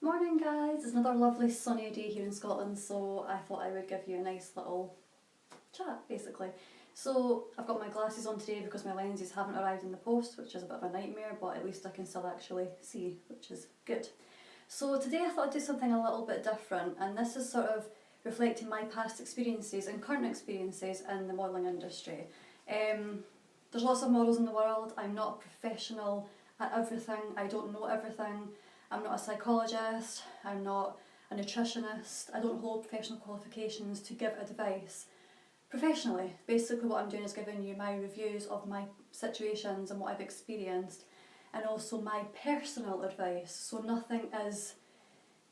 Morning guys, it's another lovely sunny day here in Scotland, so I thought I would give you a nice little chat basically. So I've got my glasses on today because my lenses haven't arrived in the post, which is a bit of a nightmare, but at least I can still actually see, which is good. So today I thought I'd do something a little bit different, and this is sort of reflecting my past experiences and current experiences in the modelling industry. There's lots of models in the world. I'm not a professional at everything, I don't know everything. I'm not a psychologist, I'm not a nutritionist, I don't hold professional qualifications to give advice professionally. Basically what I'm doing is giving you my reviews of my situations and what I've experienced, and also my personal advice. So nothing is,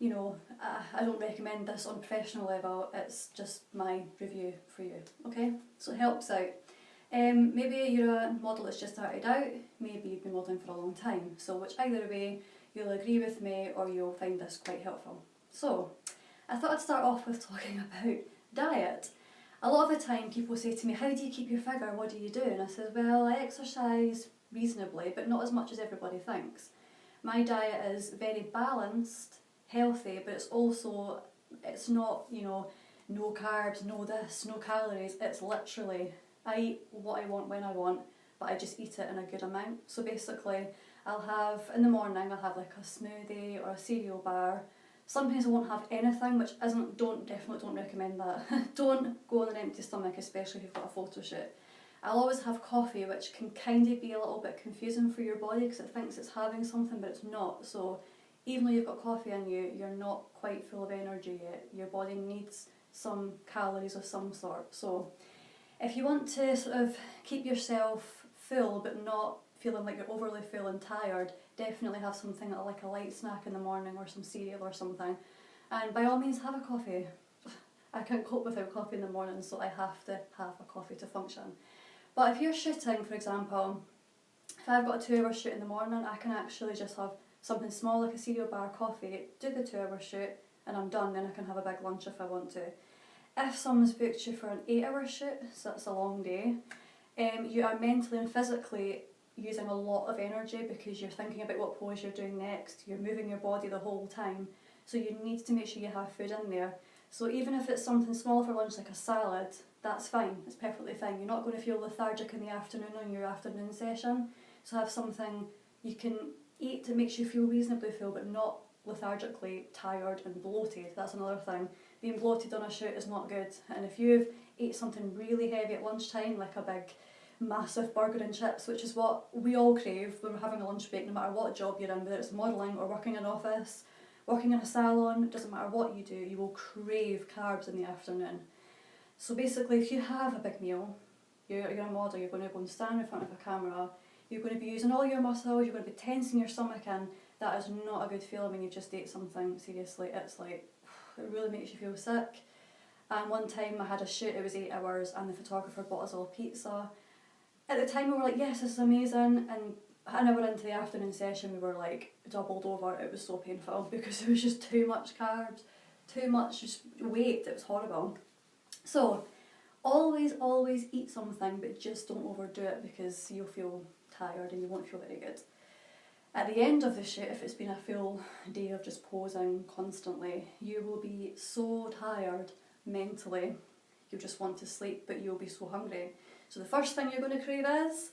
I don't recommend this on a professional level, it's just my review for you, okay? So it helps out. Maybe you're a model that's just started out, maybe you've been modelling for a long time, so which either way, you'll agree with me or you'll find this quite helpful. So, I thought I'd start off with talking about diet. A lot of the time people say to me, how do you keep your figure, what do you do? And I said, well, I exercise reasonably, but not as much as everybody thinks. My diet is very balanced, healthy, but it's not, no carbs, no this, no calories. It's literally, I eat what I want when I want, but I just eat it in a good amount. So basically, in the morning I'll have like a smoothie or a cereal bar. Sometimes I won't have anything, which definitely don't recommend that. Don't go on an empty stomach, especially if you've got a photo shoot. I'll always have coffee, which can kind of be a little bit confusing for your body because it thinks it's having something, but it's not. So even though you've got coffee in you, you're not quite full of energy yet. Your body needs some calories of some sort. So if you want to sort of keep yourself full but not feeling like you're overly full and tired, definitely have something like a light snack in the morning or some cereal or something. And by all means have a coffee. I can't cope without coffee in the morning, so I have to have a coffee to function. But if you're shooting, for example, if I've got a 2-hour shoot in the morning, I can actually just have something small like a cereal bar, coffee, do the 2-hour shoot and I'm done. Then I can have a big lunch if I want to. If someone's booked you for an 8-hour shoot, so that's a long day, you are mentally and physically using a lot of energy because you're thinking about what pose you're doing next, you're moving your body the whole time, so you need to make sure you have food in there. So even if it's something small for lunch like a salad, that's fine, it's perfectly fine. You're not going to feel lethargic in the afternoon on your afternoon session, so have something you can eat that makes you feel reasonably full but not lethargically tired and bloated. That's another thing. Being bloated on a shoot is not good, and if you've ate something really heavy at lunchtime, like a big massive burger and chips, which is what we all crave when we're having a lunch break, no matter what job you're in, whether it's modelling or working in an office, working in a salon, it doesn't matter what you do, you will crave carbs in the afternoon. So basically, if you have a big meal, you're a model, you're going to go and stand in front of a camera, you're going to be using all your muscles, you're going to be tensing your stomach in. That is not a good feeling when you just ate something. Seriously, it's like, it really makes you feel sick. And one time I had a shoot, it was 8 hours, and the photographer bought us all pizza. At the time we were like, yes, this is amazing, and an hour into the afternoon session we were like doubled over. It was so painful because it was just too much carbs, too much just weight. It was horrible. So always eat something, but just don't overdo it because you'll feel tired and you won't feel very good. At the end of the shoot, if it's been a full day of just posing constantly, you will be so tired mentally, you'll just want to sleep, but you'll be so hungry. So the first thing you're going to crave is,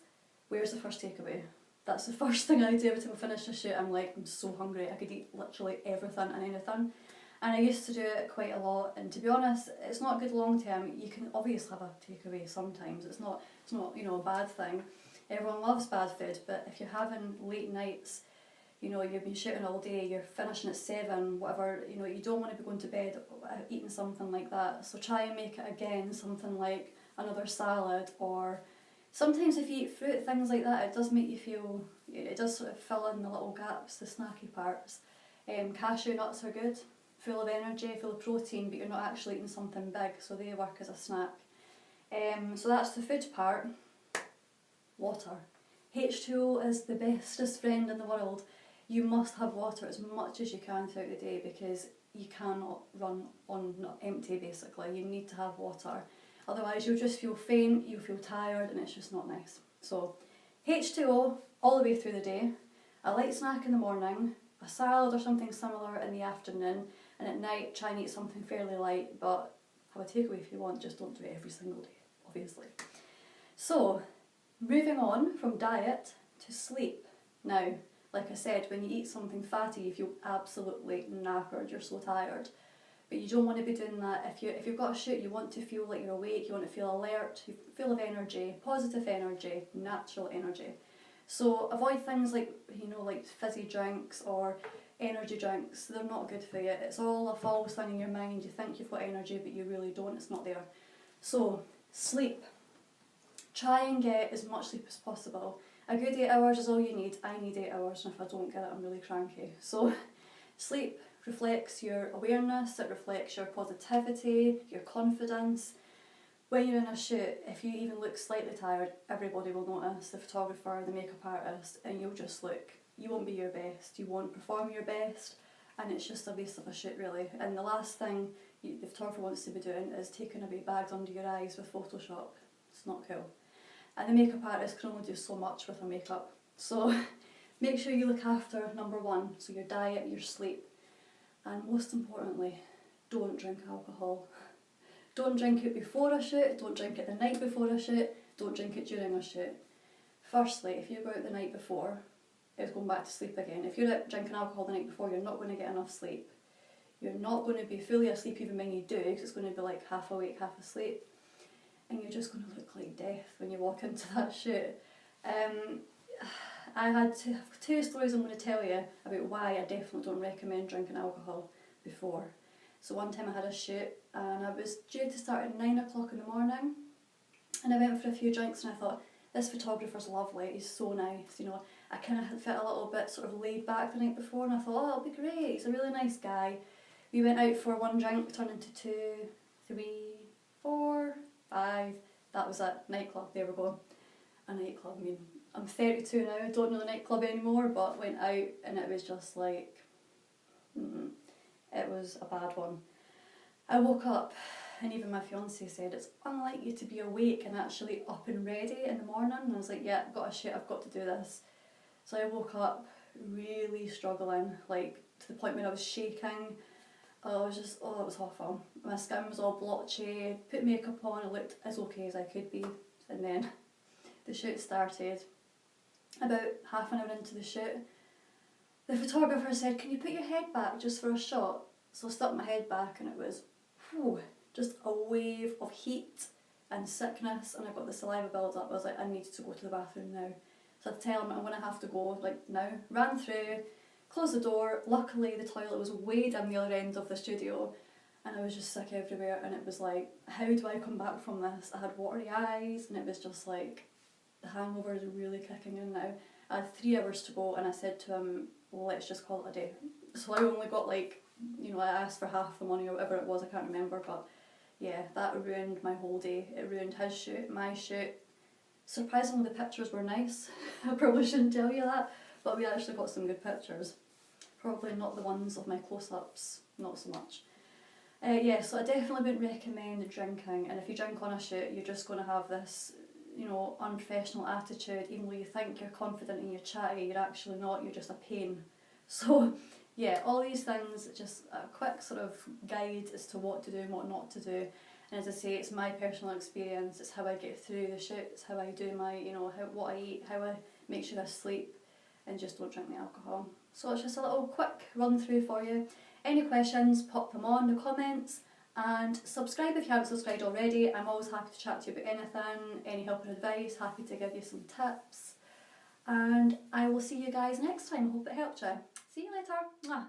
where's the first takeaway? That's the first thing I do every time I finish a shoot. I'm like, I'm so hungry, I could eat literally everything and anything. And I used to do it quite a lot, and to be honest, it's not good long term. You can obviously have a takeaway sometimes, it's not a bad thing. Everyone loves bad food, but if you're having late nights, you've been shooting all day, you're finishing at 7, whatever, you don't want to be going to bed eating something like that. So try and make it again something like another salad, or sometimes if you eat fruit, things like that, it does make you feel, it does sort of fill in the little gaps, the snacky parts. Cashew nuts are good, full of energy, full of protein, but you're not actually eating something big, so they work as a snack. So that's the food part. Water. H2O is the bestest friend in the world. You must have water as much as you can throughout the day because you cannot run on empty basically. You need to have water. Otherwise you'll just feel faint, you'll feel tired, and it's just not nice. So H2O all the way through the day, a light snack in the morning, a salad or something similar in the afternoon, and at night try and eat something fairly light, but have a takeaway if you want, just don't do it every single day, obviously. So, moving on from diet to sleep. Now, like I said, when you eat something fatty, you feel absolutely knackered, you're so tired. But you don't want to be doing that. If you've got a shoot, you want to feel like you're awake, you want to feel alert, full of energy, positive energy, natural energy. So avoid things like, like fizzy drinks or energy drinks. They're not good for you. It's all a false thing in your mind. You think you've got energy, but you really don't. It's not there. So, sleep. Try and get as much sleep as possible. A good 8 hours is all you need. I need 8 hours, and if I don't get it, I'm really cranky. So, sleep reflects your awareness, it reflects your positivity, your confidence. When you're in a shoot, if you even look slightly tired, everybody will notice, the photographer, the makeup artist, and you won't be your best, you won't perform your best, and it's just a waste of a shoot really. And the last thing the photographer wants to be doing is taking away bags under your eyes with Photoshop. It's not cool. And the makeup artist can only do so much with her makeup. So make sure you look after number one, so your diet, your sleep, and most importantly, don't drink alcohol. Don't drink it before a shoot, don't drink it the night before a shoot, don't drink it during a shoot. Firstly, if you go out the night before, it's going back to sleep again. If you're out drinking alcohol the night before, you're not going to get enough sleep. You're not going to be fully asleep even when you do, because it's going to be like half awake, half asleep. And you're just going to look like death when you walk into that shoot. I had two stories I'm going to tell you about why I definitely don't recommend drinking alcohol before. So one time I had a shoot and I was due to start at 9 o'clock in the morning, and I went for a few drinks and I thought, this photographer's lovely, he's so nice, I kind of felt a little bit sort of laid back the night before, and I thought, oh, it'll be great, he's a really nice guy. We went out for one drink, turned into 2, 3, 4, 5, that was it, nightclub, there we go. A nightclub, I'm 32 now, I don't know the nightclub anymore, but went out and it was just like, it was a bad one. I woke up and even my fiance said, it's unlike you to be awake and actually up and ready in the morning. And I was like, yeah, I've got a shoot, I've got to do this. So I woke up really struggling, like to the point where I was shaking. It was awful. My skin was all blotchy, put makeup on, it looked as okay as I could be. And then the shoot started. About half an hour into the shoot, the photographer said, can you put your head back just for a shot? So I stuck my head back and it was just a wave of heat and sickness, and I got the saliva build up. I was like, I need to go to the bathroom now. So I tell him I'm going to have to go now. Ran through, closed the door. Luckily the toilet was way down the other end of the studio and I was just sick everywhere, and it was like, how do I come back from this? I had watery eyes and it was just like, the hangover is really kicking in now. I had 3 hours to go and I said to him, let's just call it a day. So I only got I asked for half the money or whatever it was, I can't remember, but yeah, that ruined my whole day. It ruined his shoot, my shoot. Surprisingly, the pictures were nice. I probably shouldn't tell you that, but we actually got some good pictures. Probably not the ones of my close-ups, not so much. So I definitely wouldn't recommend drinking, and if you drink on a shoot, you're just going to have this unprofessional attitude. Even though you think you're confident and you're chatty, you're actually not, you're just a pain. So yeah, all these things, just a quick sort of guide as to what to do and what not to do. And as I say, it's my personal experience, it's how I get through the shoot, it's how I do my, what I eat, how I make sure I sleep, and just don't drink the alcohol. So it's just a little quick run through for you. Any questions, pop them on the comments, and subscribe if you haven't subscribed already. I'm always happy to chat to you about anything, any help and advice, happy to give you some tips. And I will see you guys next time. Hope it helped you. See you later. Mwah.